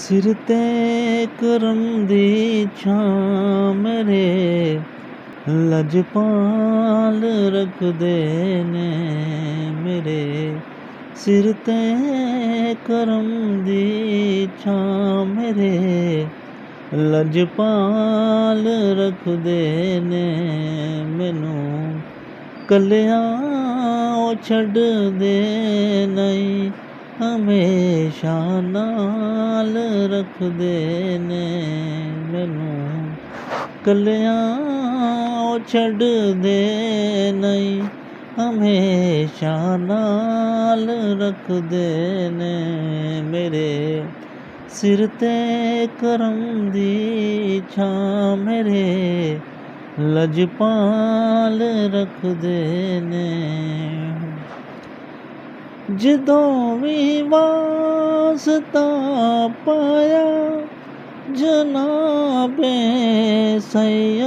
सिर ते करम दी छां मेरे लजपाल रखदे ने मेरे सिर ते करम दी छां मेरे लजपाल रखदे ने मैनू कलियां ओ छड्डदे नहीं हमेशा नाल रखदे ने मैनू कलियां ओ छड्डदे नहीं हमेशा नाल रखदे ने मेरे सिर ते करम दी छां मेरे लजपाल रखदे ने जदों भी वास्ता पाया जनाबे सैयद